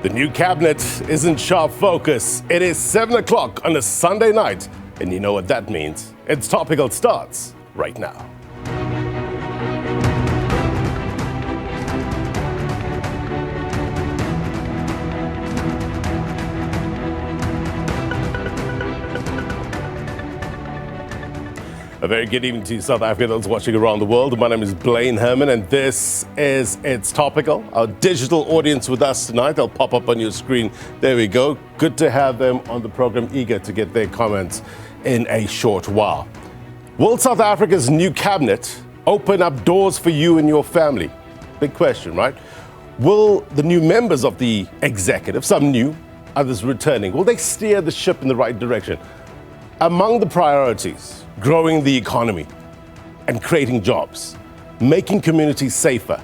The new cabinet is in sharp focus. It is 7 o'clock on a Sunday night, and you know what that means. It's Topical starts right now. A very good evening to South Africans watching around the world. My name is Blaine Herman, and this is It's Topical. Our digital audience with us tonight. They'll pop up on your screen. There we go. Good to have them on the program, eager to get their comments in a short while. Will South Africa's new cabinet open up doors for you and your family? Big question, right? Will the new members of the executive, some new, others returning, will they steer the ship in the right direction? Among the priorities, growing the economy and creating jobs, making communities safer,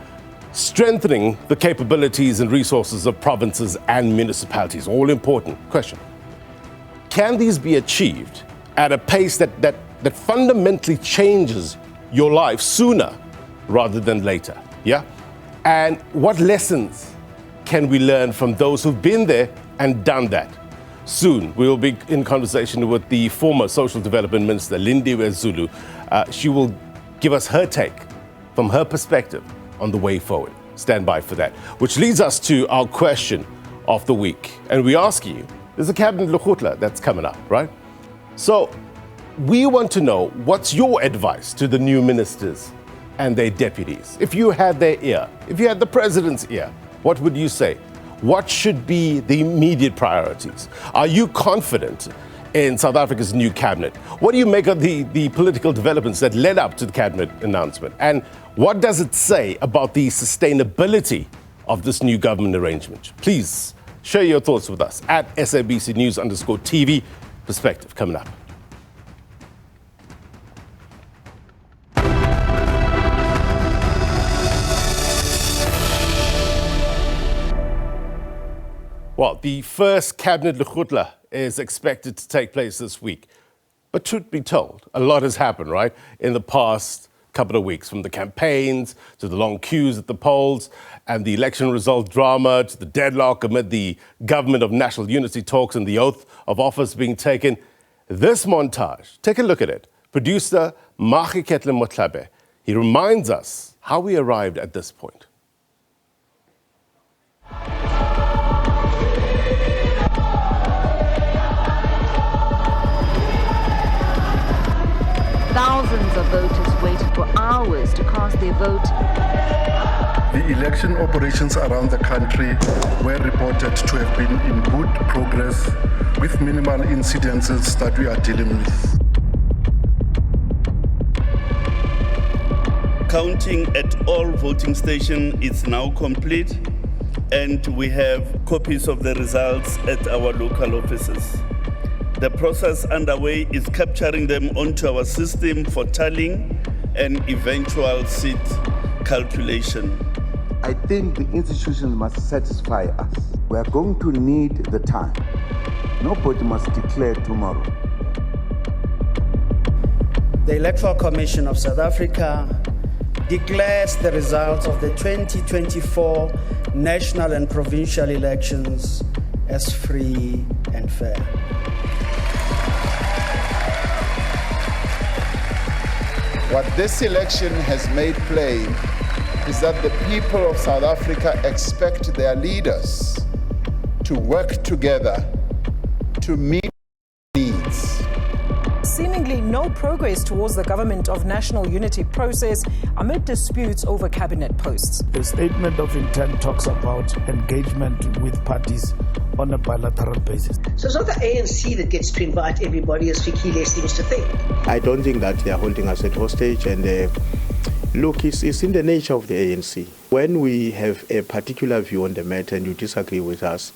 strengthening the capabilities and resources of provinces and municipalities, all important. Question: can these be achieved at a pace that fundamentally changes your life sooner rather than later? Yeah? And what lessons can we learn from those who've been there and done that? Soon, we will be in conversation with the former Social Development Minister, Lindiwe Zulu. She will give us her take from her perspective on the way forward. Stand by for that. Which leads us to our question of the week. And we ask you, there's a Cabinet Lekgotla that's coming up, right? So we want to know, what's your advice to the new ministers and their deputies? If you had their ear, if you had the president's ear, what would you say? What should be the immediate priorities? Are you confident in South Africa's new cabinet? What do you make of the political developments that led up to the cabinet announcement? And what does it say about the sustainability of this new government arrangement? Please share your thoughts with us at SABC News_TV. Perspective coming up. Well, the first Cabinet Lekgotla is expected to take place this week. But truth be told, a lot has happened, right, in the past couple of weeks, from the campaigns to the long queues at the polls and the election result drama to the deadlock amid the Government of National Unity talks and the oath of office being taken. This montage, take a look at it. Producer Mahiketle Motlabe, he reminds us how we arrived at this point. Thousands of voters waited for hours to cast their vote. The election operations around the country were reported to have been in good progress with minimal incidences that we are dealing with. Counting at all voting stations is now complete, and we have copies of the results at our local offices. The process underway is capturing them onto our system for tallying and eventual seat calculation. I think the institutions must satisfy us. We are going to need the time. Nobody must declare tomorrow. The Electoral Commission of South Africa declares the results of the 2024 national and provincial elections as free and fair. What this election has made plain is that the people of South Africa expect their leaders to work together to meet needs. Seemingly no progress towards the Government of National Unity process amid disputes over cabinet posts. The statement of intent talks about engagement with parties on a bilateral basis. So it's not the ANC that gets to invite everybody, as Fikile seems to think. I don't think that they are holding us at hostage. And look, it's in the nature of the ANC. When we have a particular view on the matter and you disagree with us,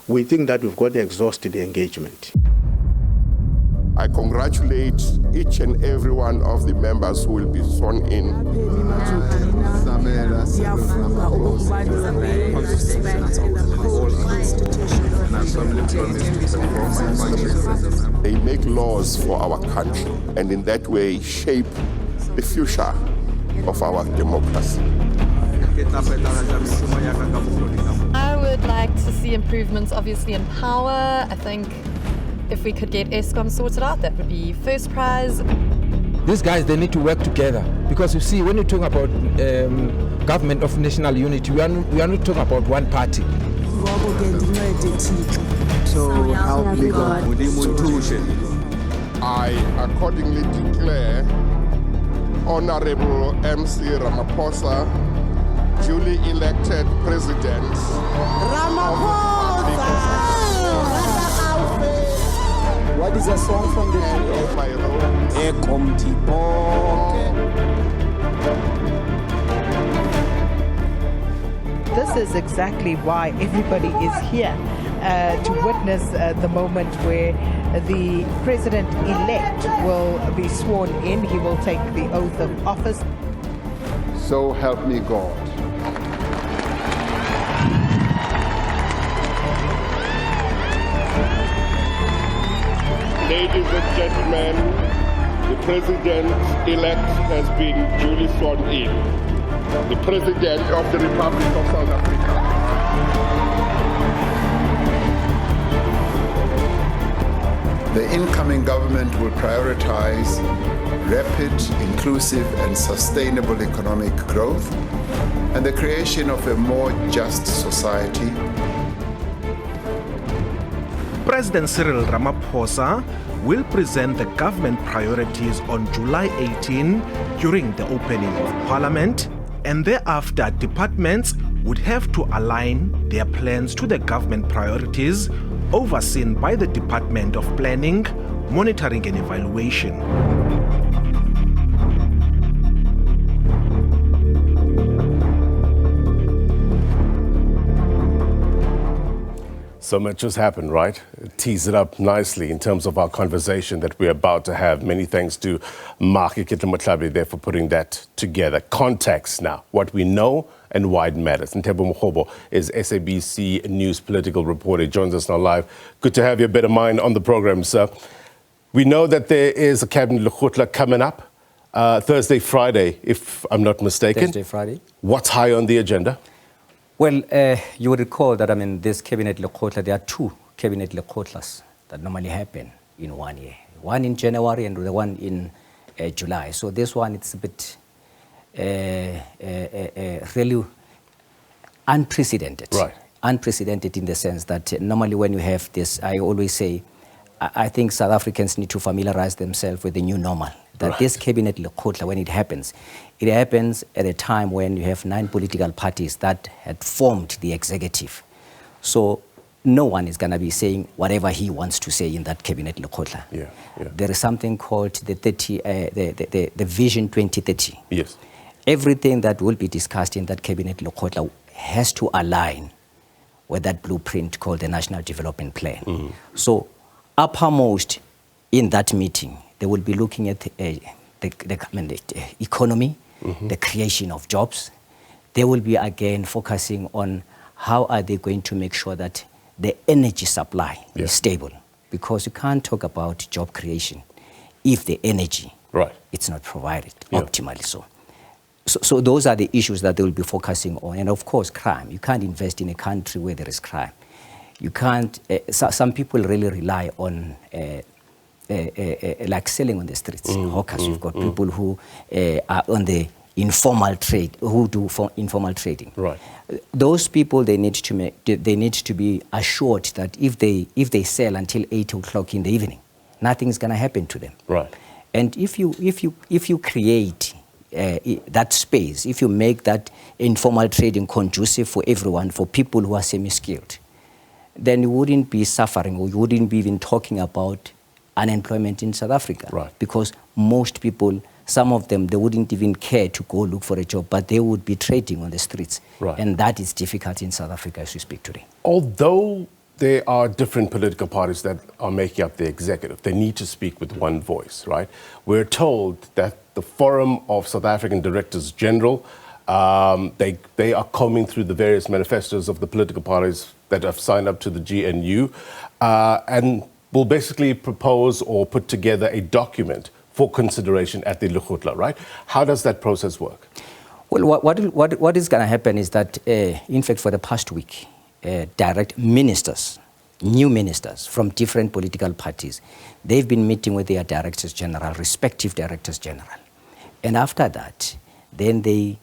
we think that we've got to exhaust the engagement. I congratulate each and every one of the members who will be sworn in. They make laws for our country and in that way shape the future of our democracy. I would like to see improvements, obviously, in power. I think if we could get ESCOM sorted out, that would be first prize. These guys, they need to work together, because you see, when you talk about government of national unity, we are not talking about one party. So help me God. I accordingly declare Honorable MC Ramaphosa duly elected President. What is a song from the of my role? This is exactly why everybody is here to witness the moment where the president-elect will be sworn in. He will take the oath of office. So help me God. Ladies and gentlemen, the President-elect has been duly sworn in. The President of the Republic of South Africa. The incoming government will prioritize rapid, inclusive, and sustainable economic growth and the creation of a more just society. President Cyril Ramaphosa will present the government priorities on July 18 during the opening of Parliament, and thereafter departments would have to align their plans to the government priorities overseen by the Department of Planning, Monitoring and Evaluation. So much has happened, right? Tease it up nicely in terms of our conversation that we're about to have. Many thanks to Mark Lekgotla there for putting that together. Context now, what we know and why it matters. Ntebo Mokhobo is SABC News political reporter. He joins us now live. Good to have your better mind on the program, sir. We know that there is a Cabinet Lekgotla coming up Thursday, Friday, if I'm not mistaken. Thursday, Friday. What's high on the agenda? Well, you will recall that, this Cabinet Lekgotla, there are two Cabinet Lekgotlas that normally happen in 1 year. One in January and the one in July. So this one, it's a bit really unprecedented. Right. Unprecedented in the sense that normally when you have this, I always say, I think South Africans need to familiarize themselves with the new normal. That this Cabinet Lekgotla, when it happens at a time when you have 9 political parties that had formed the executive. So no one is going to be saying whatever he wants to say in that Cabinet Lekgotla. Yeah. There is something called the Vision 2030. Yes. Everything that will be discussed in that Cabinet Lekgotla has to align with that blueprint called the National Development Plan. Mm-hmm. So uppermost in that meeting, they will be looking at the economy, mm-hmm. the creation of jobs. They will be again focusing on how are they going to make sure that the energy supply is stable. Because you can't talk about job creation if the energy it's not provided optimally so. So those are the issues that they will be focusing on. And of course, crime. You can't invest in a country where there is crime. You can't, some people really rely on like selling on the streets, hawkers. You've got people who are on the informal trade, who do informal trading. Right. Those people, they need to be assured that if they sell until 8 o'clock in the evening, nothing's going to happen to them. Right. And if you create that space, if you make that informal trading conducive for everyone, for people who are semi-skilled, then you wouldn't be suffering, or you wouldn't be even talking about unemployment in South Africa. Right. Because most people, some of them, they wouldn't even care to go look for a job, but they would be trading on the streets. Right. And that is difficult in South Africa as we speak today. Although there are different political parties that are making up the executive, they need to speak with one voice, right? We're told that the Forum of South African Directors General, they are combing through the various manifestos of the political parties that have signed up to the GNU and will basically propose or put together a document for consideration at the Lekgotla, right? How does that process work? Well, what is going to happen is that, in fact, for the past week, direct ministers, new ministers from different political parties, they've been meeting with their directors general, respective directors general. And after that, then they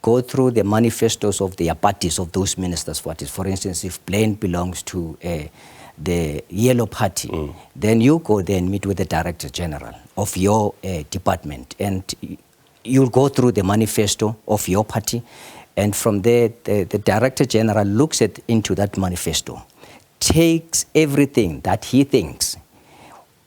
go through the manifestos of their parties, of those ministers' parties. For instance, if Blaine belongs to the Yellow Party, then you go there and meet with the director general of your department, and you'll go through the manifesto of your party, and from there, the director general looks into that manifesto, takes everything that he thinks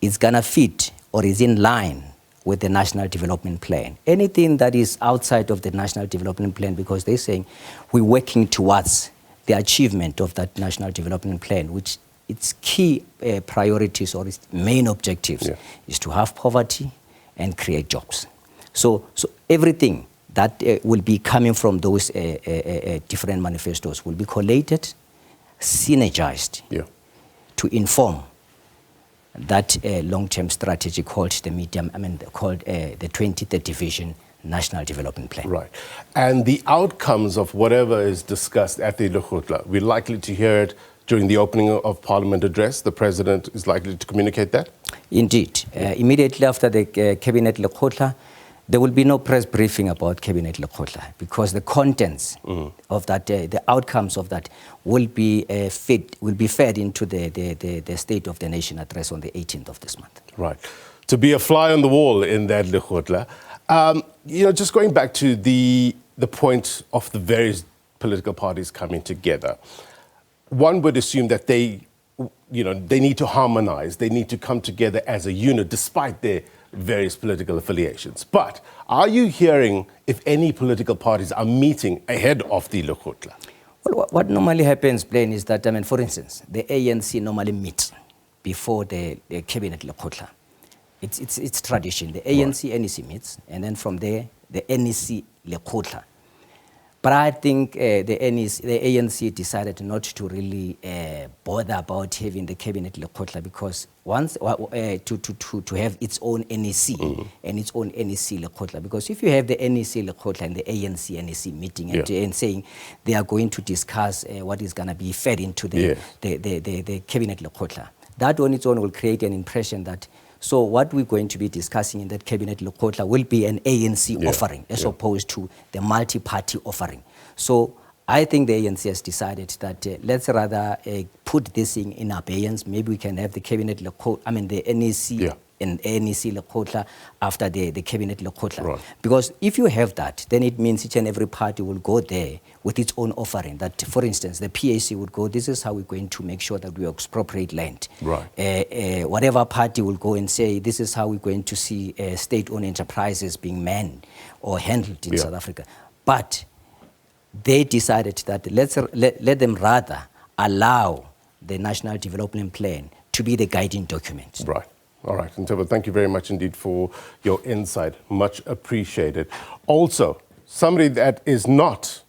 is gonna fit or is in line with the National Development Plan. Anything that is outside of the National Development Plan, because they're saying we're working towards the achievement of that National Development Plan, which its key priorities or its main objectives is to have poverty and create jobs. So everything that will be coming from those different manifestos will be collated, synergized to inform that long-term strategy called the the 2030 Vision National Development Plan. Right. And the outcomes of whatever is discussed at the Lekgotla, we're likely to hear it during the opening of Parliament address. The President is likely to communicate that? Indeed. Immediately after the Cabinet Lekgotla, there will be no press briefing about Cabinet Lekgotla, because the contents of that, the outcomes of that will be fed into the State of the Nation address on the 18th of this month. Right. To be a fly on the wall in that Lekgotla, just going back to the point of the various political parties coming together, one would assume that they need to harmonize, they need to come together as a unit despite their various political affiliations. But are you hearing if any political parties are meeting ahead of the Lekgotla? Well, what normally happens, Blaine, is that, for instance, the ANC normally meets before the Cabinet Lekgotla. It's tradition. The ANC, NEC meets, and then from there, the NEC Lekgotla. But I think the ANC decided not to really bother about having the Cabinet Lekgotla, because once to have its own NEC and its own NEC Lekgotla, because if you have the NEC Lekgotla and the ANC NEC meeting and saying they are going to discuss what is going to be fed into the Cabinet Lekgotla, that on its own will create an impression that so what we're going to be discussing in that Cabinet Lekgotla will be an ANC offering as opposed to the multi-party offering. So I think the ANC has decided that let's rather put this thing in abeyance. Maybe we can have the Cabinet Lekgotla, the NEC and NEC Lekgotla after the Cabinet Lekgotla. Right. Because if you have that, then it means each and every party will go there with its own offering. That, for instance, the PAC would go, this is how we're going to make sure that we expropriate land. Right. Whatever party will go and say, this is how we're going to see state-owned enterprises being manned or handled in South Africa. But they decided that let them rather allow the National Development Plan to be the guiding document. Right. All right, Ntebo, thank you very much indeed for your insight. Much appreciated. Also, somebody that is not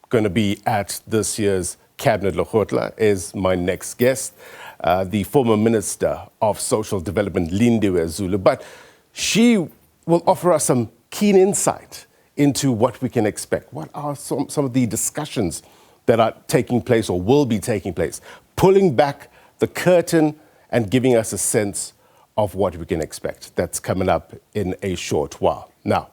going to be at this year's Cabinet Lekgotla is my next guest, the former Minister of Social Development, Lindiwe Zulu. But she will offer us some keen insight into what we can expect. What are some of the discussions that are taking place or will be taking place, pulling back the curtain and giving us a sense of what we can expect. That's coming up in a short while. Now,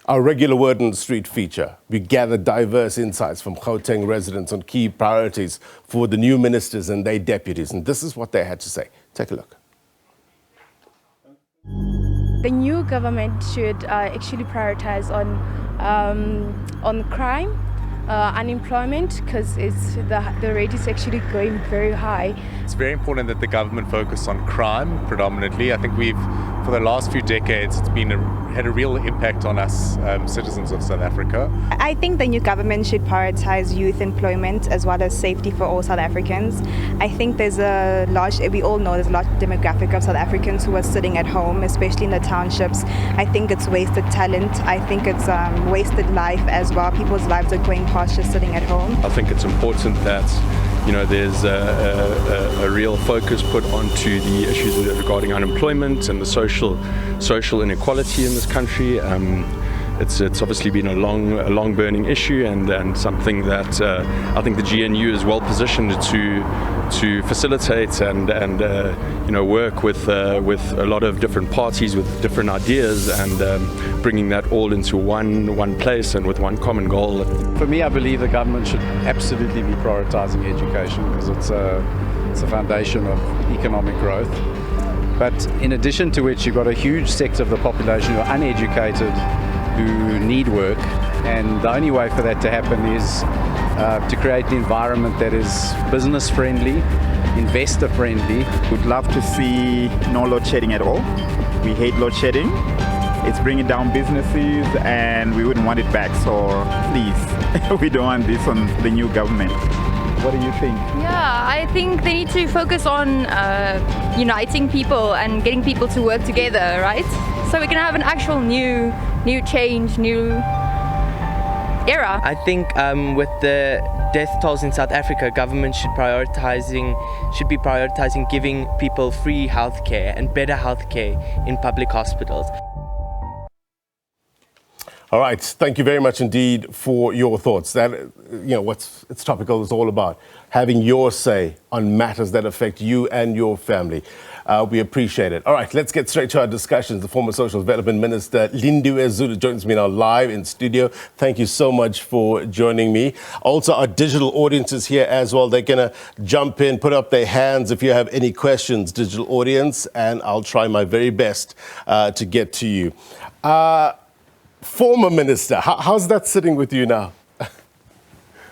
our regular Word on the Street feature, we gather diverse insights from Gauteng residents on key priorities for the new ministers and their deputies, and this is what they had to say. Take a look. The new government should actually prioritize on crime, unemployment, because the rate is actually going very high. It's very important that the government focus on crime predominantly. I think for the last few decades, it's had a real impact on us citizens of South Africa. I think the new government should prioritize youth employment as well as safety for all South Africans. I think we all know there's a large demographic of South Africans who are sitting at home, especially in the townships. I think it's wasted talent. I think it's wasted life as well. People's lives are going past just sitting at home. I think it's important that there's a real focus put onto the issues regarding unemployment and the social inequality in this country. it's obviously been a long burning issue, and something that I think the GNU is well positioned to facilitate and work with a lot of different parties with different ideas, and bringing that all into one place and with one common goal. For me, I believe the government should absolutely be prioritizing education, because it's a foundation of economic growth. But in addition to which, you've got a huge sector of the population who are uneducated, who need work, and the only way for that to happen is to create an environment that is business friendly, investor friendly. We'd love to see no load shedding at all. We hate load shedding. It's bringing down businesses and we wouldn't want it back. So please, we don't want this on the new government. What do you think? Yeah, I think they need to focus on uniting people and getting people to work together, right? So we can have an actual new change, new era. I think with the death tolls in South Africa, government should be prioritizing giving people free healthcare and better healthcare in public hospitals. All right, thank you very much indeed for your thoughts. That, It's Topical is all about having your say on matters that affect you and your family. We appreciate it. All right, let's get straight to our discussions. The former Social Development Minister Lindiwe Zulu joins me now live in studio. Thank you so much for joining me. Also, our digital audiences here as well. They're going to jump in, put up their hands if you have any questions, digital audience, and I'll try my very best to get to you. Former Minister, how's that sitting with you now?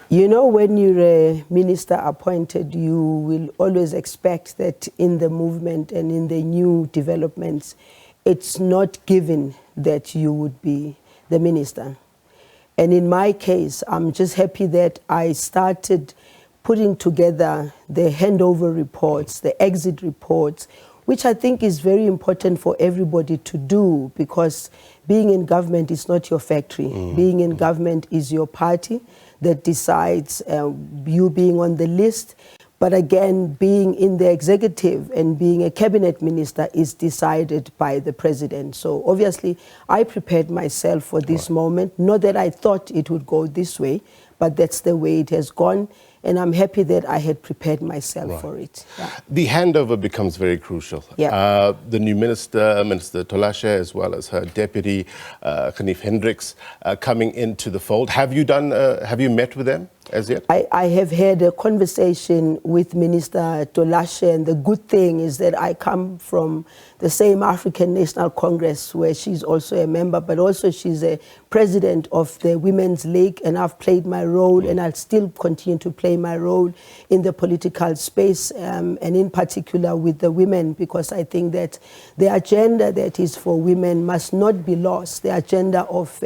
When you're a minister appointed, you will always expect that in the movement and in the new developments, it's not given that you would be the minister. And in my case, I'm just happy that I started putting together the handover reports, the exit reports, which I think is very important for everybody to do, because being in government is not your factory. Being in government is your party that decides you being on the list. But again, being in the executive and being a cabinet minister is decided by the president. So obviously, I prepared myself for this moment. Not that I thought it would go this way, but that's the way it has gone. And I'm happy that I had prepared myself for it. Yeah. The handover becomes very crucial. Yeah. The new minister, Minister Tolashe, as well as her deputy, Khanif Hendricks, coming into the fold. Have you met with them as yet? I have had a conversation with Minister Tolashe, and the good thing is that I come from the same African National Congress, where she's also a member, but also she's a president of the Women's League, and I've played my role, and I'll still continue to play my role in the political space, and in particular with the women, because I think that the agenda that is for women must not be lost. The agenda of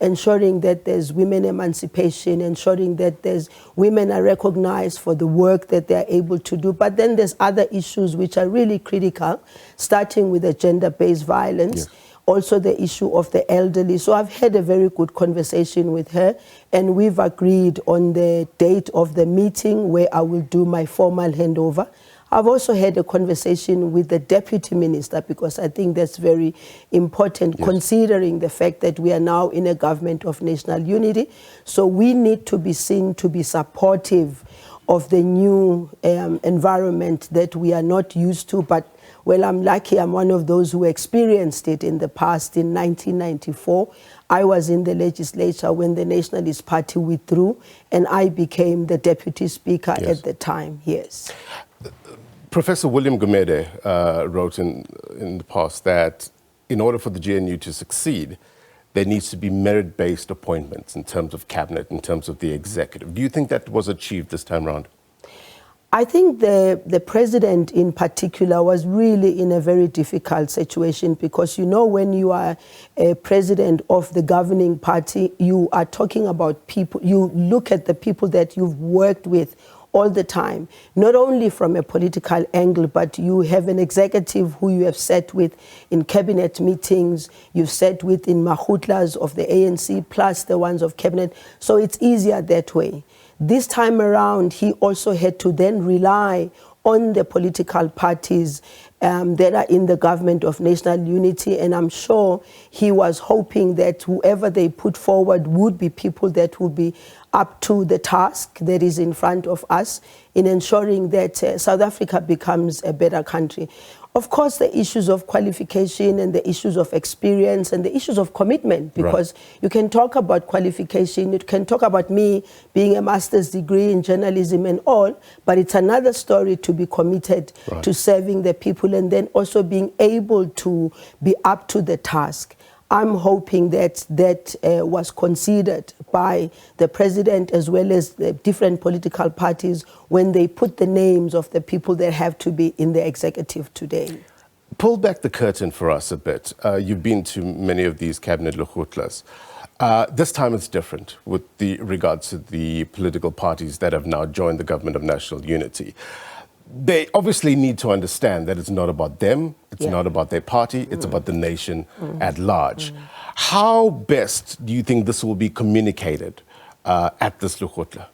ensuring that there's women emancipation, ensuring that there's women are recognized for the work that they're able to do. But then there's other issues which are really critical, starting with the gender-based violence. Yes. Also the issue of the elderly. So I've had a very good conversation with her, and we've agreed on the date of the meeting where I will do my formal handover. I've also had a conversation with the deputy minister, because I think that's very important, considering the fact that we are now in a government of national unity. So we need to be seen to be supportive of the new environment that we are not used to, but well, I'm lucky. I'm one of those who experienced it in the past. In 1994, I was in the legislature when the Nationalist Party withdrew, and I became the deputy speaker at the time. Yes. Professor William Gumede wrote in the past that in order for the GNU to succeed, there needs to be merit-based appointments in terms of cabinet, in terms of the executive. Do you think that was achieved this time around? I think the president in particular was really in a very difficult situation, because, when you are a president of the governing party, you are talking about people, you look at the people that you've worked with all the time, not only from a political angle, but you have an executive who you have sat with in cabinet meetings, you've sat with in Mahutlas of the ANC, plus the ones of cabinet. So it's easier that way. This time around, he also had to then rely on the political parties that are in the government of national unity, and I'm sure he was hoping that whoever they put forward would be people that will be up to the task that is in front of us in ensuring that South Africa becomes a better country. Of course, the issues of qualification and the issues of experience and the issues of commitment, because you can talk about qualification, you can talk about me being a master's degree in journalism and all, but it's another story to be committed to serving the people and then also being able to be up to the task. I'm hoping that that was considered by the president as well as the different political parties when they put the names of the people that have to be in the executive today. Pull back the curtain for us a bit. You've been to many of these Cabinet Lekgotlas. This time it's different with regards to the political parties that have now joined the government of national unity. They obviously need to understand that it's not about them, it's not about their party, it's about the nation at large. How best do you think this will be communicated at this Lekgotla?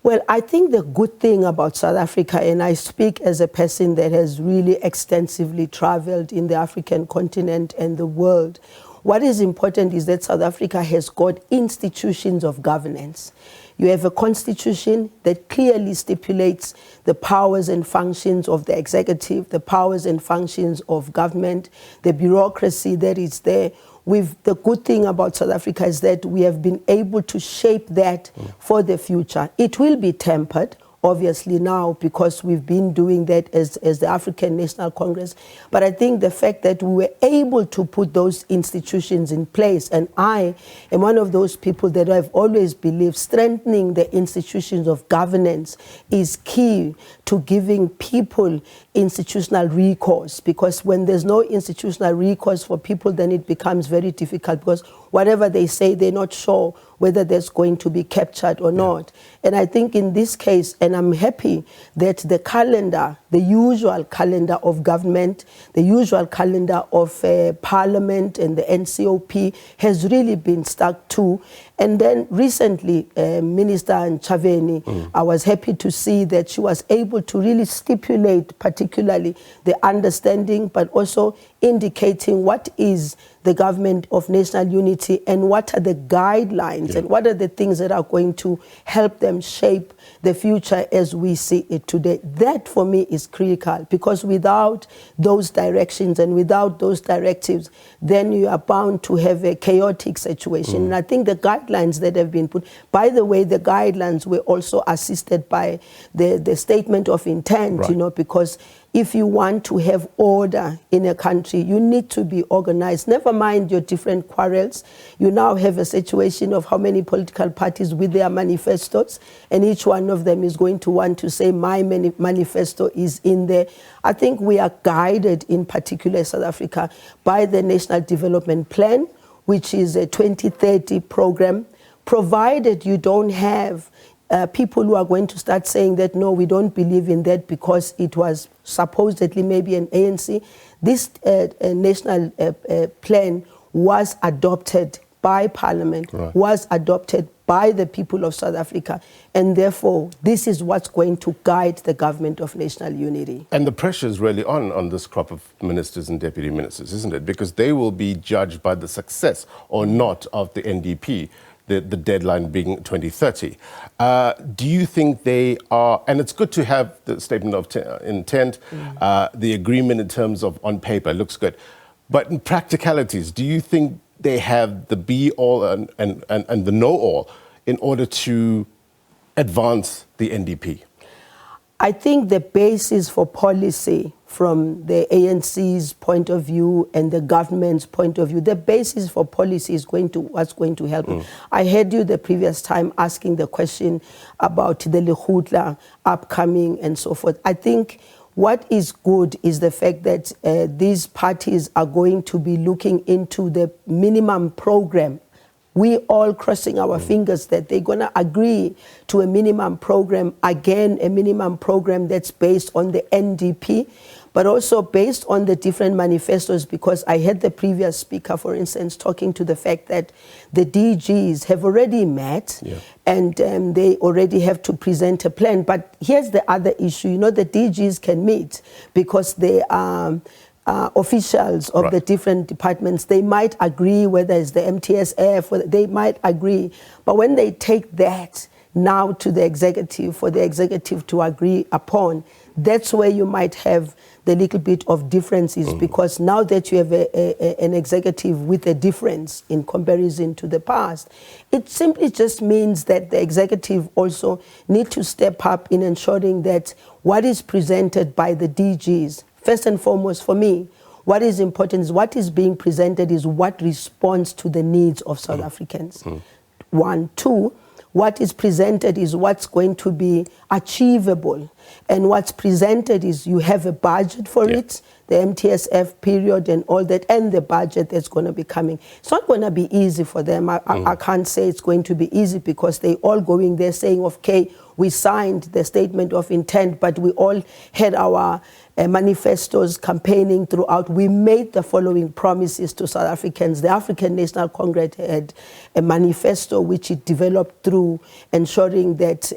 Well, I think the good thing about South Africa, and I speak as a person that has really extensively traveled in the African continent and the world, what is important is that South Africa has got institutions of governance. You have a constitution that clearly stipulates the powers and functions of the executive, the powers and functions of government, the bureaucracy that is there. The good thing about South Africa is that we have been able to shape that for the future. It will be tempered, obviously now, because we've been doing that as the African National Congress. But I think the fact that we were able to put those institutions in place, and I am one of those people that I've always believed strengthening the institutions of governance is key to giving people institutional recourse, because when there's no institutional recourse for people, then it becomes very difficult, because whatever they say, they're not sure whether that's going to be captured or not. And I think in this case, and I'm happy that the calendar, the usual calendar of government, the usual calendar of Parliament and the NCOP has really been stuck to. And then recently, Minister Nchaveni, I was happy to see that she was able to really stipulate particularly the understanding, but also indicating what is the government of national unity and what are the guidelines and what are the things that are going to help them shape the future as we see it today. That for me is critical, because without those directions and without those directives, then you are bound to have a chaotic situation. And I think the guidelines that have been put, by the way, the guidelines were also assisted by the statement of intent, you know, because if you want to have order in a country, you need to be organized. Never mind your different quarrels. You now have a situation of how many political parties with their manifestos, and each one of them is going to want to say, my manifesto is in there. I think we are guided, in particular South Africa, by the National Development Plan, which is a 2030 program, provided you don't have people who are going to start saying that, no, we don't believe in that because it was supposedly maybe an ANC. This national plan was adopted by Parliament, was adopted by the people of South Africa, and therefore this is what's going to guide the government of national unity. And the pressure is really on this crop of ministers and deputy ministers, isn't it? Because they will be judged by the success or not of the NDP, the deadline being 2030. Do you think they are, and it's good to have the statement of intent, the agreement in terms of on paper, looks good, but in practicalities, do you think they have the be-all and the know-all in order to advance the NDP? I think the basis for policy from the ANC's point of view and the government's point of view, the basis for policy is what's going to help. I heard you the previous time asking the question about the Lekgotla upcoming and so forth. I think what is good is the fact that these parties are going to be looking into the minimum program We all crossing our fingers that they're going to agree to a minimum program, again, a minimum program that's based on the NDP, but also based on the different manifestos, because I heard the previous speaker, for instance, talking to the fact that the DGs have already met and they already have to present a plan. But here's the other issue. You know, the DGs can meet because they are officials of the different departments. They might agree whether it's the MTSF, or they might agree. But when they take that now to the executive, for the executive to agree upon, that's where you might have the little bit of differences, because now that you have an executive with a difference in comparison to the past, it simply just means that the executive also need to step up in ensuring that what is presented by the DGs, first and foremost for me, what is important is what is being presented is what responds to the needs of South Africans. One. Two, what is presented is what's going to be achievable. And what's presented is you have a budget for it, the MTSF period and all that, and the budget that's going to be coming. It's not going to be easy for them. I can't say it's going to be easy, because they all going there saying, okay, we signed the statement of intent, but we all had our manifestos campaigning throughout. We made the following promises to South Africans. The African National Congress had a manifesto which it developed through ensuring that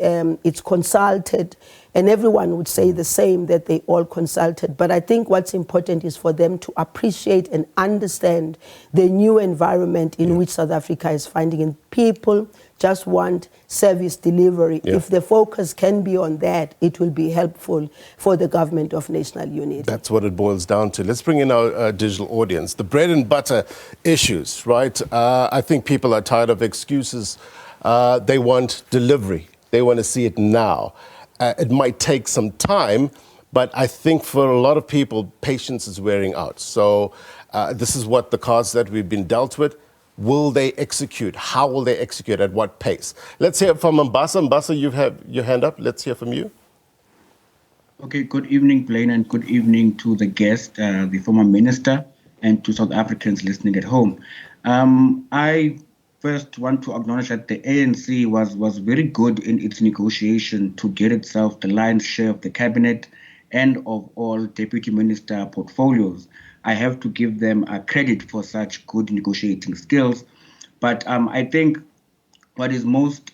it's consulted, and everyone would say the same, that they all consulted. But I think what's important is for them to appreciate and understand the new environment in which South Africa is finding, and people just want service delivery. If the focus can be on that, it will be helpful for the government of national unity. That's what it boils down to. Let's bring in our digital audience. The bread and butter issues, right? I think people are tired of excuses. They want delivery. They want to see it now. It might take some time, but I think for a lot of people, patience is wearing out. So this is what the cards that we've been dealt with. Will they execute? How will they execute? At what pace? Let's hear from Mbasa. Mbasa, you have your hand up. Let's hear from you. Okay, good evening, Blaine, and good evening to the guest, the former minister, and to South Africans listening at home. I first want to acknowledge that the ANC was very good in its negotiation to get itself the lion's share of the cabinet and of all deputy minister portfolios. I have to give them credit for such good negotiating skills. But I think what is most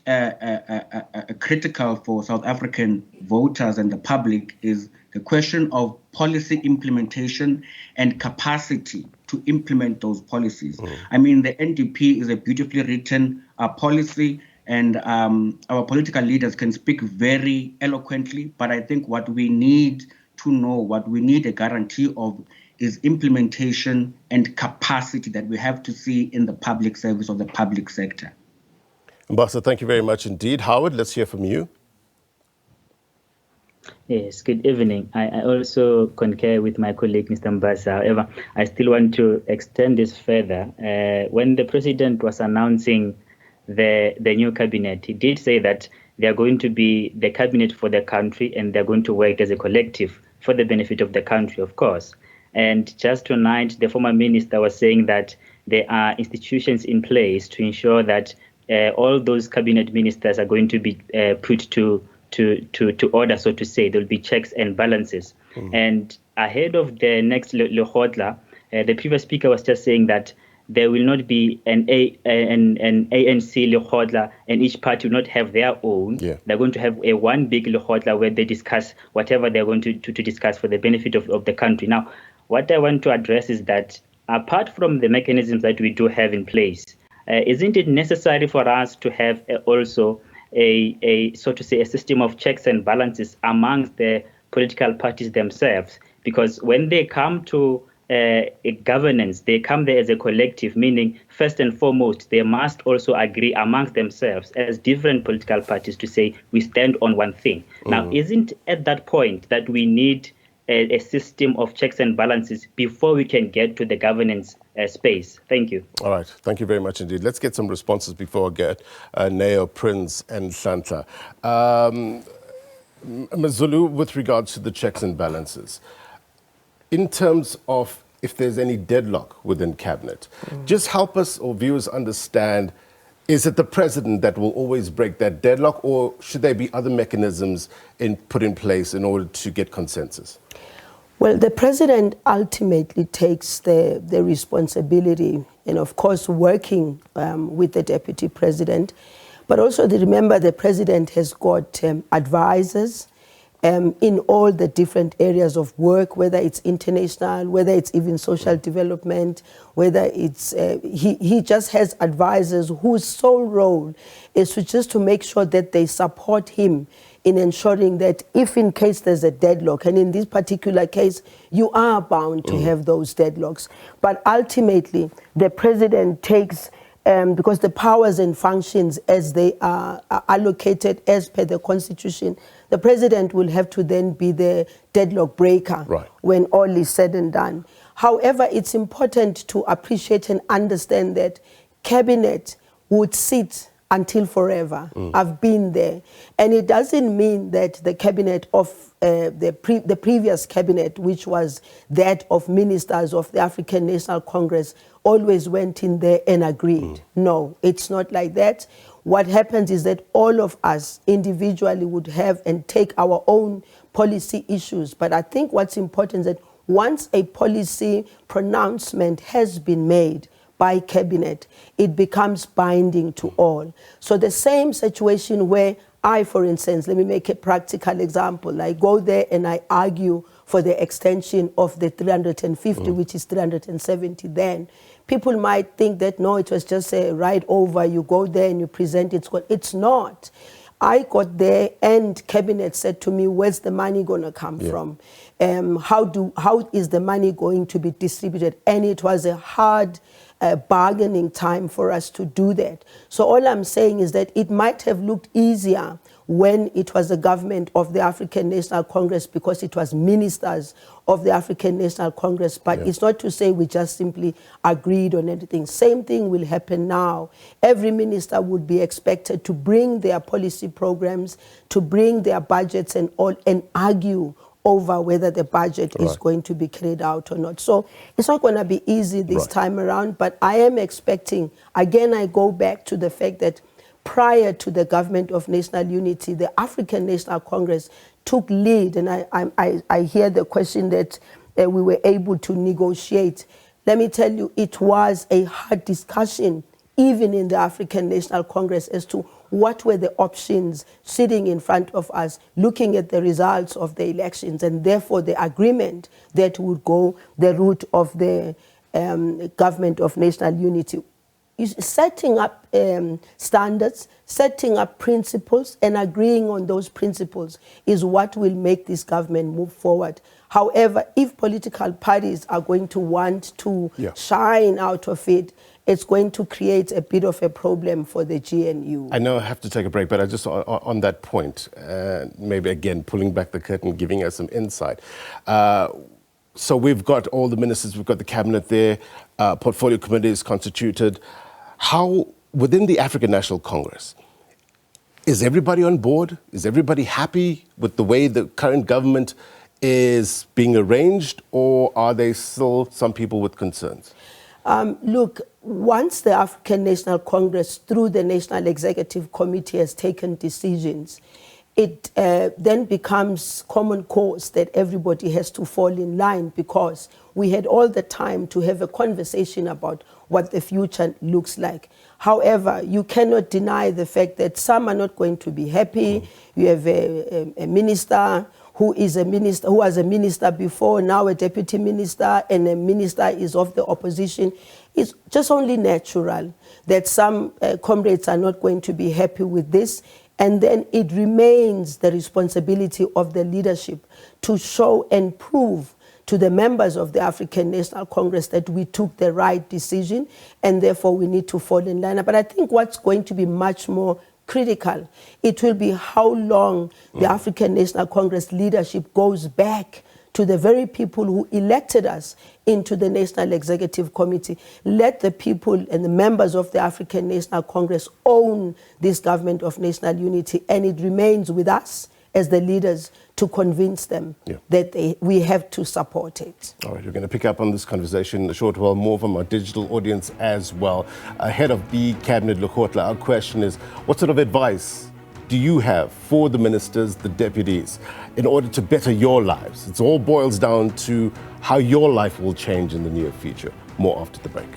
critical for South African voters and the public is the question of policy implementation and capacity to implement those policies. I mean, the NDP is a beautifully written policy, and our political leaders can speak very eloquently, but I think what we need to know, what we need a guarantee of, is implementation and capacity that we have to see in the public service of the public sector. Ambassador, thank you very much indeed. Howard, let's hear from you. Yes, good evening. I also concur with my colleague, Mr. Mbasa. However, I still want to extend this further. When the president was announcing the new cabinet, he did say that they are going to be the cabinet for the country, and they're going to work as a collective for the benefit of the country, of course. And just tonight, the former minister was saying that there are institutions in place to ensure that all those cabinet ministers are going to be put to order, so to say. There will be checks and balances. And ahead of the next Lekgotla, the previous speaker was just saying that there will not be an ANC Lekgotla, and each party will not have their own. They're going to have one big Lekgotla where they discuss whatever they're going to discuss for the benefit of the country. Now, what I want to address is that apart from the mechanisms that we do have in place, isn't it necessary for us to have also a so to say a system of checks and balances amongst the political parties themselves? Because when they come to a governance, they come there as a collective, meaning first and foremost, they must also agree amongst themselves as different political parties to say we stand on one thing. Now, isn't at that point that we need a system of checks and balances before we can get to the governance space? Thank you. All right. Thank you very much indeed. Let's get some responses before I get Neo, Prince and Santa. Ms. Zulu, with regards to the checks and balances, in terms of if there's any deadlock within Cabinet, just help us or viewers understand Is it the president that will always break that deadlock, or should there be other mechanisms put in place in order to get consensus? Well, the president ultimately takes the responsibility, and of course working with the deputy president. But also remember, the president has got advisors in all the different areas of work, whether it's international, whether it's even social development, whether it's, he just has advisors whose sole role is to make sure that they support him in ensuring that if in case there's a deadlock, and in this particular case, you are bound to have those deadlocks. But ultimately, the president takes, because the powers and functions as they are allocated as per the Constitution, the president will have to then be the deadlock breaker when all is said and done. However, it's important to appreciate and understand that cabinet would sit until forever. I've been there. And it doesn't mean that the cabinet of the previous cabinet, which was that of ministers of the African National Congress, always went in there and agreed. No, it's not like that. What happens is that all of us individually would have and take our own policy issues. But I think what's important is that once a policy pronouncement has been made by cabinet, it becomes binding to all. So the same situation where I, for instance, let me make a practical example. I go there and I argue for the extension of the 350, which is 370 then. People might think that, no, it was just a ride over. You go there and you present it. It's not. I got there and cabinet said to me, where's the money going to come from? How is the money going to be distributed? And it was a hard bargaining time for us to do that. So all I'm saying is that it might have looked easier when it was the government of the African National Congress because it was ministers of the African National Congress, but it's not to say we just simply agreed on anything. Same thing will happen now. Every minister would be expected to bring their policy programs, to bring their budgets and all, and argue over whether the budget is going to be carried out or not. So it's not going to be easy this time around, but I am expecting, again, I go back to the fact that prior to the government of national unity, the African National Congress took lead, and I hear the question that we were able to negotiate. Let me tell you, it was a hard discussion, even in the African National Congress, as to what were the options sitting in front of us, looking at the results of the elections, and therefore the agreement that would go the route of the government of national unity. Setting up standards, setting up principles, and agreeing on those principles is what will make this government move forward. However, if political parties are going to want to shine out of it, it's going to create a bit of a problem for the GNU. I know I have to take a break, but I just on that point, maybe again pulling back the curtain, giving us some insight. So we've got all the ministers, we've got the cabinet there, portfolio committee is constituted. How, within the African National Congress, is everybody on board? Is everybody happy with the way the current government is being arranged, or are there still some people with concerns? Look, once the African National Congress, through the National Executive Committee, has taken decisions, it then becomes common cause that everybody has to fall in line, because we had all the time to have a conversation about what the future looks like. However, you cannot deny the fact that some are not going to be happy. You have a minister who is a minister, who was a minister before, now a deputy minister, and a minister is of the opposition. It's just only natural that some comrades are not going to be happy with this. And then it remains the responsibility of the leadership to show and prove to the members of the African National Congress that we took the right decision, and therefore we need to fall in line. But I think what's going to be much more critical, it will be how long the African National Congress leadership goes back to the very people who elected us into the National Executive Committee. Let the people and the members of the African National Congress own this government of national unity, and it remains with us as the leaders to convince them that we have to support it. All right, we're going to pick up on this conversation in a short while more from our digital audience as well. Ahead of the Cabinet Lekgotla, our question is, what sort of advice do you have for the ministers, the deputies, in order to better your lives? It all boils down to how your life will change in the near future. More after the break.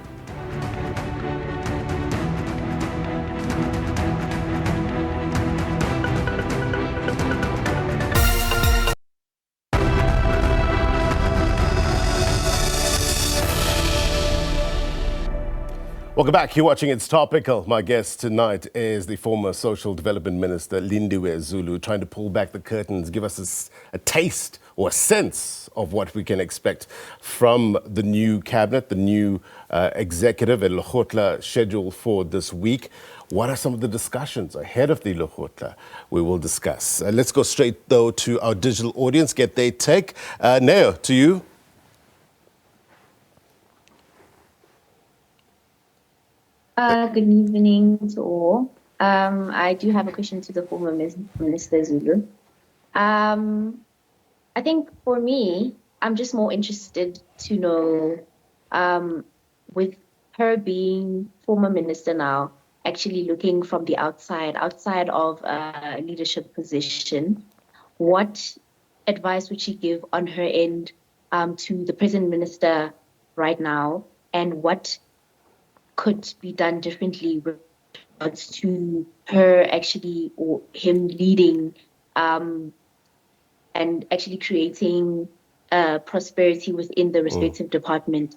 Welcome back. You're watching It's Topical. My guest tonight is the former Social Development Minister Lindiwe Zulu, trying to pull back the curtains, give us a taste or a sense of what we can expect from the new cabinet, the new executive at Lekgotla scheduled for this week. What are some of the discussions ahead of the Lekgotla? We will discuss. Let's go straight, though, to our digital audience, get their take. Neo, to you. Good evening to all. I do have a question to the former Minister Zulu. I think for me, I'm just more interested to know, with her being former minister now, actually looking from the outside of a leadership position, what advice would she give on her end to the present minister right now, and what could be done differently with regards to her actually, or him leading and actually creating prosperity within the respective department?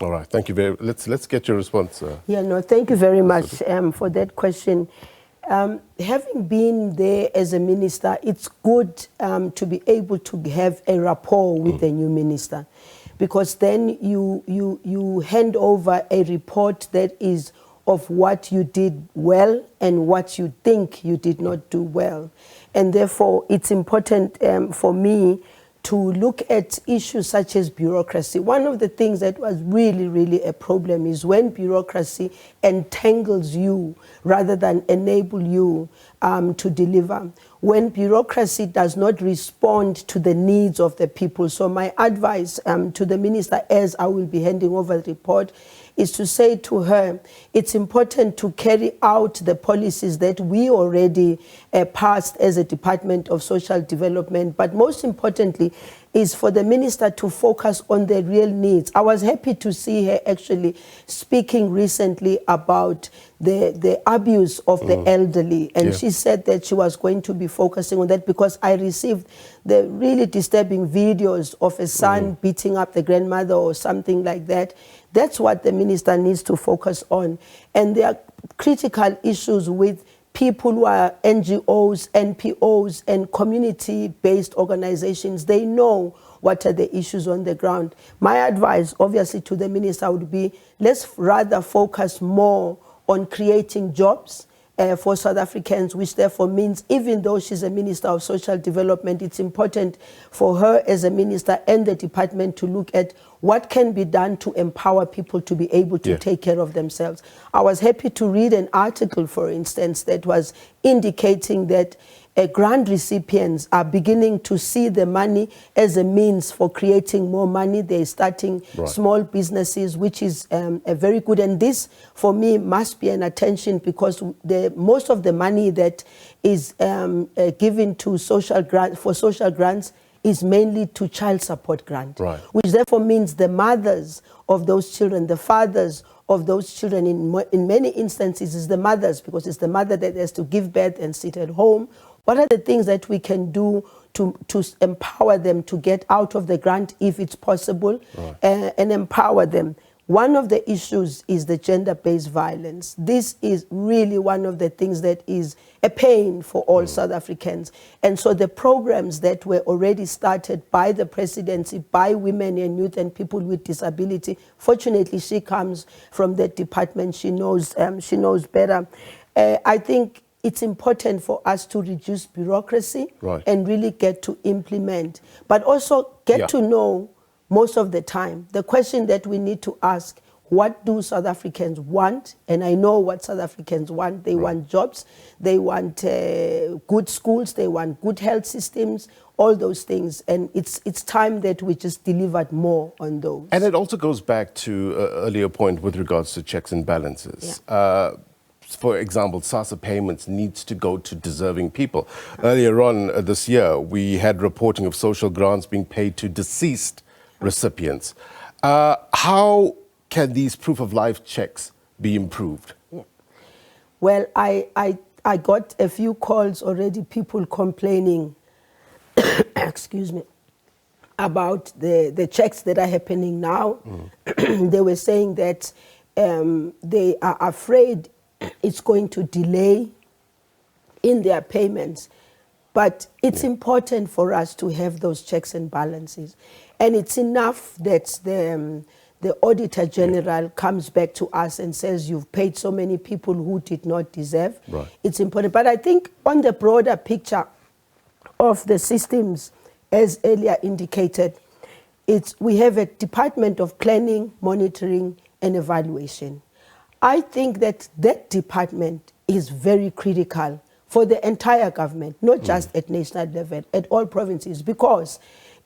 All right, thank you very much. Let's get your response. Thank you very much for that question. Having been there as a minister, it's good to be able to have a rapport with the new minister, because then you hand over a report that is of what you did well and what you think you did not do well. And therefore, it's important for me to look at issues such as bureaucracy. One of the things that was really, really a problem is when bureaucracy entangles you rather than enable you to deliver. When bureaucracy does not respond to the needs of the people. So my advice to the minister, as I will be handing over the report, is to say to her, it's important to carry out the policies that we already passed as a Department of Social Development, but most importantly is for the minister to focus on the real needs. I was happy to see her actually speaking recently about the abuse of the elderly, and she said that she was going to be focusing on that, because I received the really disturbing videos of a son beating up the grandmother or something like that. That's what the minister needs to focus on. And there are critical issues with people who are NGOs, NPOs, and community-based organizations. They know what are the issues on the ground. My advice, obviously, to the minister would be, let's rather focus more on creating jobs for South Africans, which therefore means, even though she's a Minister of Social Development, it's important for her as a minister and the department to look at what can be done to empower people to be able to take care of themselves. I was happy to read an article, for instance, that was indicating that grant recipients are beginning to see the money as a means for creating more money. They're starting small businesses, which is a very good. And this, for me, must be an attention, because most of the money that is given to social grants is mainly to child support grant, which therefore means the mothers of those children, the fathers of those children, in many instances is the mothers, because it's the mother that has to give birth and sit at home. What are the things that we can do to empower them to get out of the grant if it's possible, and empower them? One of the issues is the gender-based violence. This is really one of the things that is a pain for all South Africans. And so the programs that were already started by the presidency, by women and youth and people with disability, fortunately she comes from that department, she knows better. I think it's important for us to reduce bureaucracy and really get to implement, but also get to know most of the time. The question that we need to ask, what do South Africans want? And I know what South Africans want. They want jobs, they want good schools, they want good health systems, all those things. And it's time that we just delivered more on those. And it also goes back to an earlier point with regards to checks and balances. For example, SASSA payments needs to go to deserving people. Earlier on this year, we had reporting of social grants being paid to deceased recipients. How can these proof of life checks be improved? Well, I got a few calls already, people complaining, excuse me, about the checks that are happening now. They were saying that they are afraid it's going to delay in their payments. But it's important for us to have those checks and balances. And it's enough that the Auditor General comes back to us and says, you've paid so many people who did not deserve. It's important. But I think on the broader picture of the systems, as earlier indicated, we have a Department of Planning, Monitoring and Evaluation. I think that department is very critical for the entire government, not just at national level, at all provinces. Because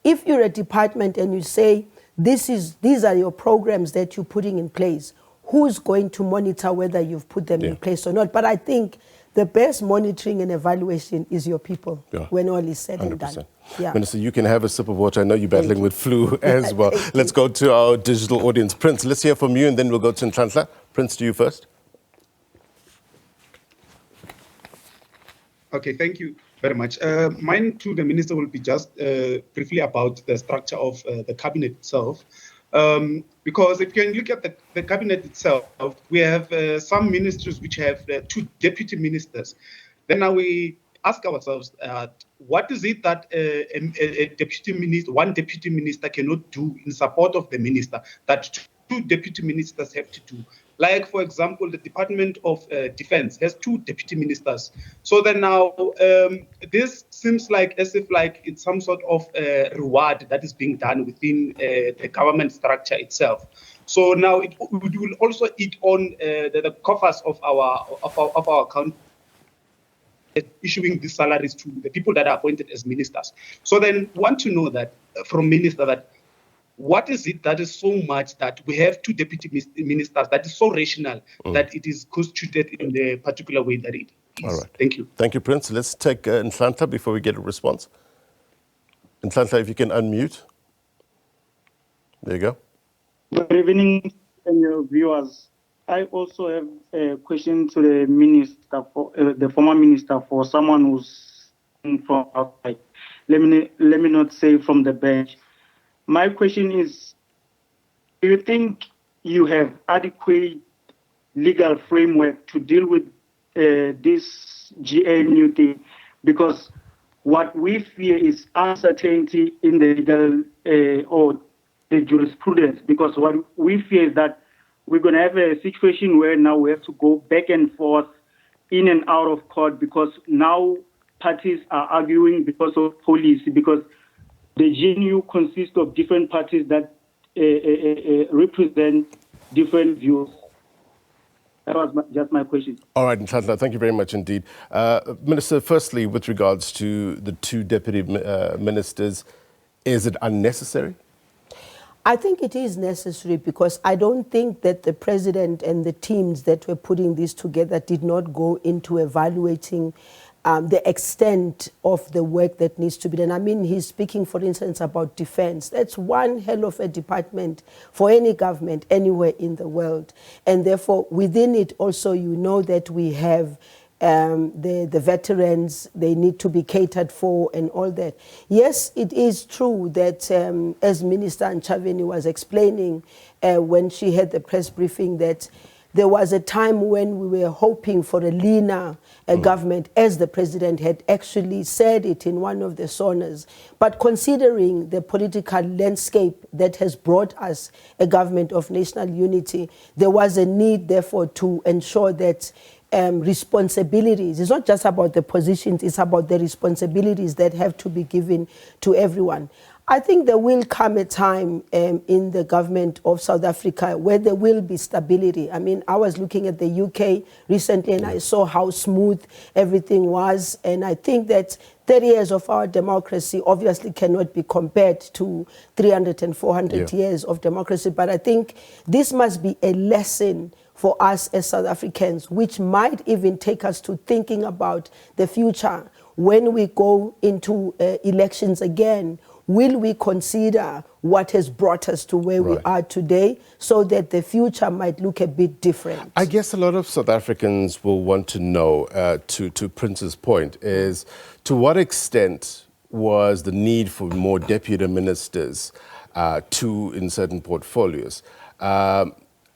if you're a department and you say, these are your programs that you're putting in place, who's going to monitor whether you've put them in place or not? But I think the best monitoring and evaluation is your people when all is said and done. Minister, you can have a sip of water. I know you're battling with flu as well. Let's go to our digital audience. Prince, let's hear from you and then we'll go to Nhlanhla. Prince, to you first. Okay, thank you very much. Mine to the minister will be just briefly about the structure of the cabinet itself. Because if you can look at the cabinet itself, we have some ministries which have 2 deputy ministers. Then now we ask ourselves, what is it that a deputy minister, one deputy minister cannot do in support of the minister that 2 deputy ministers have to do? Like, for example, the Department of Defense has 2 deputy ministers. So then now this seems like as if like it's some sort of reward that is being done within the government structure itself. So now it will also eat on the coffers of our account, issuing these salaries to the people that are appointed as ministers. So then want to know that from minister that what is it that is so much that we have 2 deputy ministers that is so rational that it is constituted in the particular way that it is? All right. Thank you. Thank you, Prince. Let's take Nhlanhla before we get a response. Nhlanhla, if you can unmute. There you go. Good evening, and your viewers. I also have a question to the minister, the former minister, for someone who's from outside. Let me not say from the bench. My question is, do you think you have adequate legal framework to deal with this GNU thing? Because what we fear is uncertainty in the legal or the jurisprudence. Because what we fear is that we're going to have a situation where now we have to go back and forth in and out of court because now parties are arguing because of policy, because the GNU consists of different parties that represent different views. That was just my question. All right, Nhlanhla, thank you very much indeed. Minister, firstly, with regards to the 2 deputy ministers, is it unnecessary? I think it is necessary because I don't think that the president and the teams that were putting this together did not go into evaluating the extent of the work that needs to be done. I mean, he's speaking, for instance, about defense. That's one hell of a department for any government anywhere in the world. And therefore, within it also, you know that we have the veterans, they need to be catered for and all that. Yes, it is true that, as Minister Nchaveni was explaining when she had the press briefing, that there was a time when we were hoping for a leaner government, as the president had actually said it in one of the sonas. But considering the political landscape that has brought us a government of national unity, there was a need, therefore, to ensure that responsibilities, it's not just about the positions, it's about the responsibilities that have to be given to everyone. I think there will come a time in the government of South Africa where there will be stability. I mean, I was looking at the UK recently and I saw how smooth everything was. And I think that 30 years of our democracy obviously cannot be compared to 300 and 400 years of democracy. But I think this must be a lesson for us as South Africans, which might even take us to thinking about the future. When we go into elections again, will we consider what has brought us to where we are today so that the future might look a bit different? I guess a lot of South Africans will want to know, to Prince's point, is to what extent was the need for more deputy ministers in certain portfolios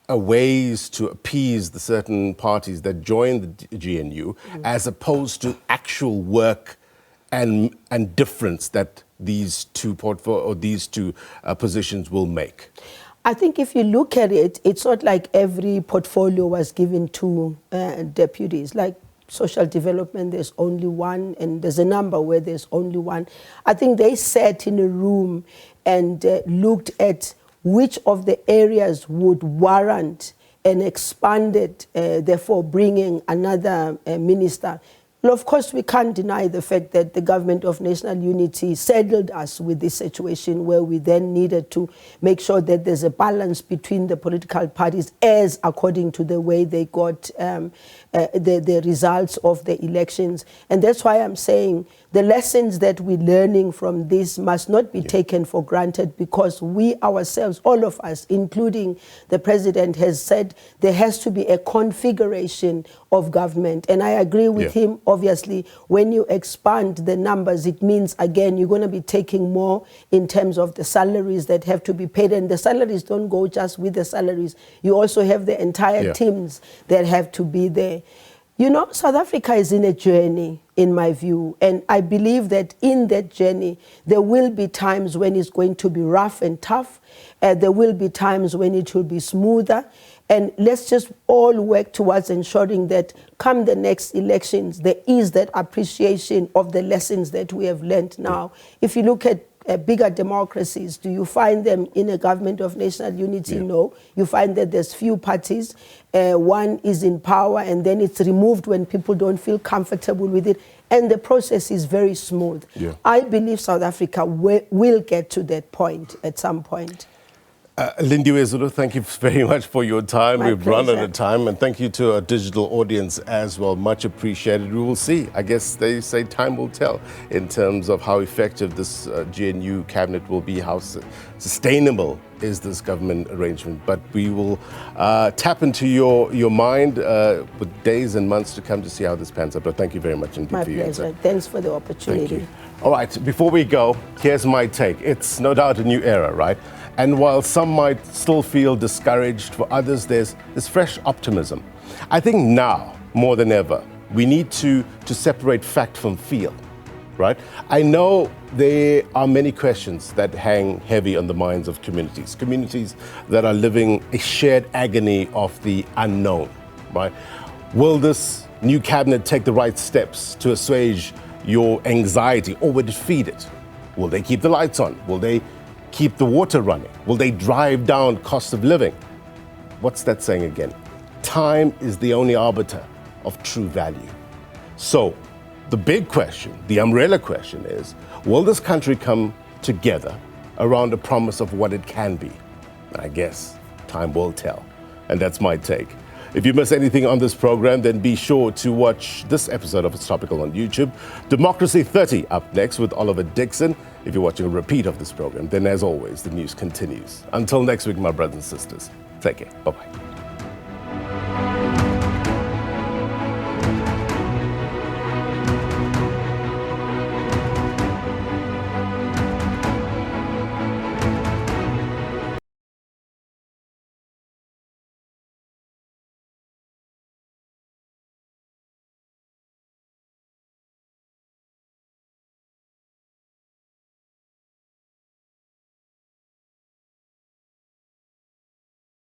ways to appease the certain parties that joined the GNU as opposed to actual work and difference that these two positions will make? I think if you look at it, it's not like every portfolio was given to deputies. Like social development, there's only one, and there's a number where there's only one. I think they sat in a room and looked at which of the areas would warrant an expanded, therefore bringing another minister. Well, of course, we can't deny the fact that the government of national unity saddled us with this situation where we then needed to make sure that there's a balance between the political parties as according to the way they got the results of the elections. And that's why I'm saying the lessons that we're learning from this must not be taken for granted, because we ourselves, all of us, including the president, has said there has to be a configuration of government. And I agree with him, obviously, when you expand the numbers, it means, again, you're going to be taking more in terms of the salaries that have to be paid. And the salaries don't go just with the salaries. You also have the entire teams that have to be there. You know, South Africa is in a journey, in my view, and I believe that in that journey, there will be times when it's going to be rough and tough. There will be times when it will be smoother. And let's just all work towards ensuring that come the next elections, there is that appreciation of the lessons that we have learned now. If you look at bigger democracies, do you find them in a government of national unity? No. You find that there's few parties. One is in power and then it's removed when people don't feel comfortable with it. And the process is very smooth. I believe South Africa will get to that point at some point. Lindiwe Zulu, thank you very much for your time. We've run out of time, and thank you to our digital audience as well. Much appreciated. We will see. I guess they say time will tell in terms of how effective this GNU cabinet will be, how sustainable is this government arrangement. But we will tap into your mind with days and months to come to see how this pans out. But thank you very much indeed My for your pleasure. answer. Thanks for the opportunity. Thank you. All right, before we go, here's my take. It's no doubt a new era, right? And while some might still feel discouraged, for others there's fresh optimism. I think now, more than ever, we need to separate fact from feel, right? I know there are many questions that hang heavy on the minds of communities that are living a shared agony of the unknown, right? Will this new cabinet take the right steps to assuage your anxiety, or will it feed it? Will they keep the lights on? Will they keep the water running? Will they drive down cost of living? What's that saying again? Time is the only arbiter of true value. So the big question, the umbrella question is, will this country come together around a promise of what it can be? I guess time will tell. And that's my take. If you miss anything on this program, then be sure to watch this episode of It's Topical on YouTube. Democracy 30 up next with Oliver Dixon. If you're watching a repeat of this program, then as always, the news continues. Until next week, my brothers and sisters, take care. Bye-bye.